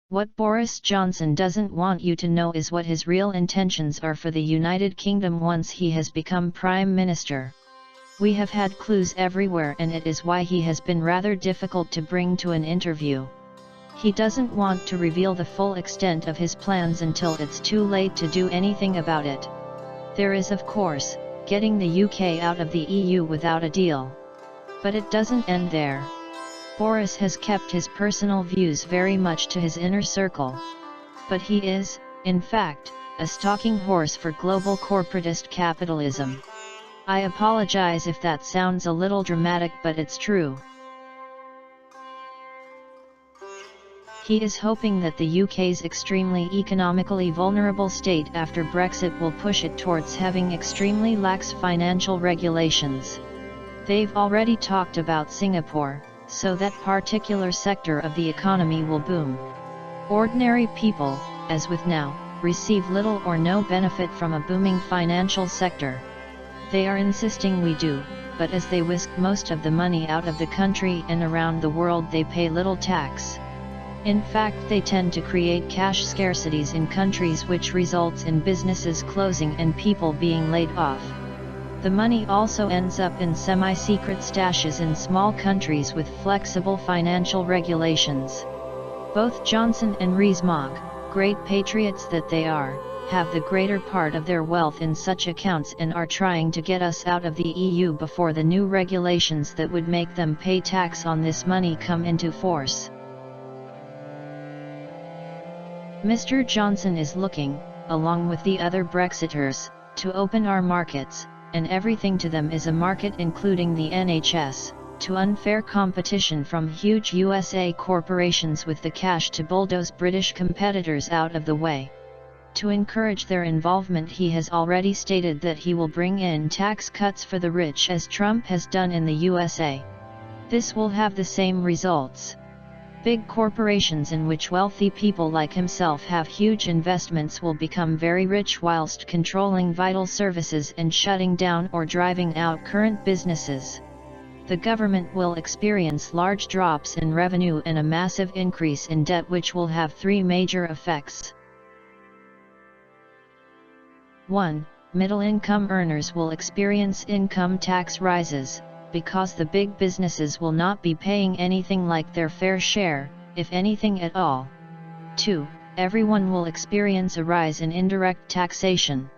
What Boris Johnson doesn't want you to know is what his real intentions are for the United Kingdom once he has become Prime Minister. We have had clues everywhere, and it is why he has been rather difficult to bring to an interview. He doesn't want to reveal the full extent of his plans until it's too late to do anything about it. There is, of course, getting the UK out of the EU without a deal. But it doesn't end there. Boris has kept his personal views very much to his inner circle. But he is, in fact, a stalking horse for global corporatist capitalism. I apologize if that sounds a little dramatic, but it's true. He is hoping that the UK's extremely economically vulnerable state after Brexit will push it towards having extremely lax financial regulations. They've already talked about Singapore, so that particular sector of the economy will boom. Ordinary people, as with now, receive little or no benefit from a booming financial sector. They are insisting we do, but as they whisk most of the money out of the country and around the world, they pay little tax. In fact, they tend to create cash scarcities in countries, which results in businesses closing and people being laid off. The money also ends up in semi-secret stashes in small countries with flexible financial regulations. Both Johnson and Rees-Mogg, great patriots that they are, have the greater part of their wealth in such accounts and are trying to get us out of the EU before the new regulations that would make them pay tax on this money come into force. Mr. Johnson is looking, along with the other Brexiters, to open our markets, and everything to them is a market, including the NHS, to unfair competition from huge USA corporations with the cash to bulldoze British competitors out of the way. To encourage their involvement, he has already stated that he will bring in tax cuts for the rich as Trump has done in the USA. This will have the same results. Big corporations in which wealthy people like himself have huge investments will become very rich whilst controlling vital services and shutting down or driving out current businesses. The government will experience large drops in revenue and a massive increase in debt, which will have three major effects. 1. Middle-income earners will experience income tax rises, because the big businesses will not be paying anything like their fair share, if anything at all. 2. Everyone will experience a rise in indirect taxation.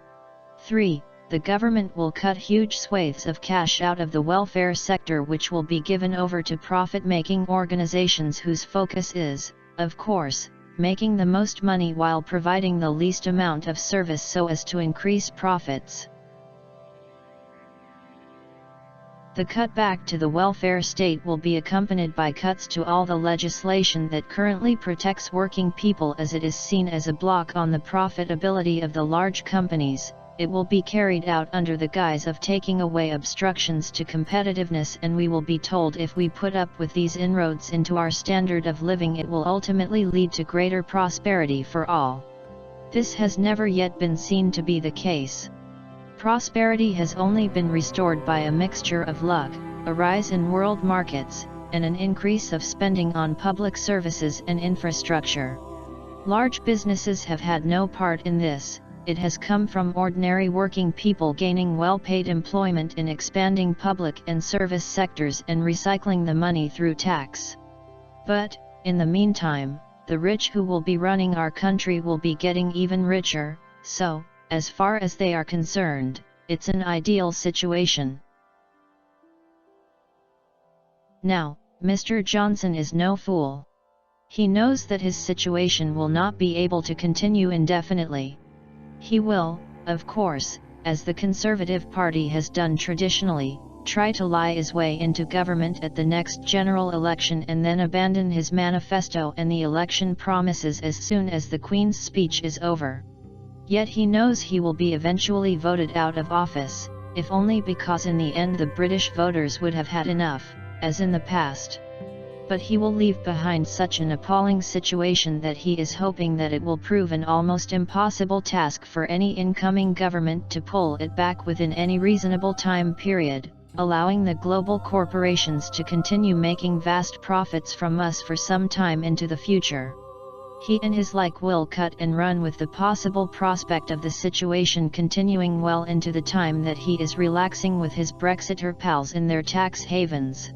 3. The government will cut huge swathes of cash out of the welfare sector, which will be given over to profit-making organizations whose focus is, of course, making the most money while providing the least amount of service so as to increase profits. The cutback to the welfare state will be accompanied by cuts to all the legislation that currently protects working people, as it is seen as a block on the profitability of the large companies. It will be carried out under the guise of taking away obstructions to competitiveness, and we will be told if we put up with these inroads into our standard of living, it will ultimately lead to greater prosperity for all. This has never yet been seen to be the case. Prosperity has only been restored by a mixture of luck, a rise in world markets, and an increase of spending on public services and infrastructure. Large businesses have had no part in this. It has come from ordinary working people gaining well-paid employment in expanding public and service sectors and recycling the money through tax. But, in the meantime, the rich who will be running our country will be getting even richer, so, as far as they are concerned, it's an ideal situation. Now, Mr. Johnson is no fool. He knows that his situation will not be able to continue indefinitely. He will, of course, as the Conservative Party has done traditionally, try to lie his way into government at the next general election and then abandon his manifesto and the election promises as soon as the Queen's speech is over. Yet he knows he will be eventually voted out of office, if only because in the end the British voters would have had enough, as in the past. But he will leave behind such an appalling situation that he is hoping that it will prove an almost impossible task for any incoming government to pull it back within any reasonable time period, allowing the global corporations to continue making vast profits from us for some time into the future. He and his like will cut and run with the possible prospect of the situation continuing well into the time that he is relaxing with his Brexiter pals in their tax havens.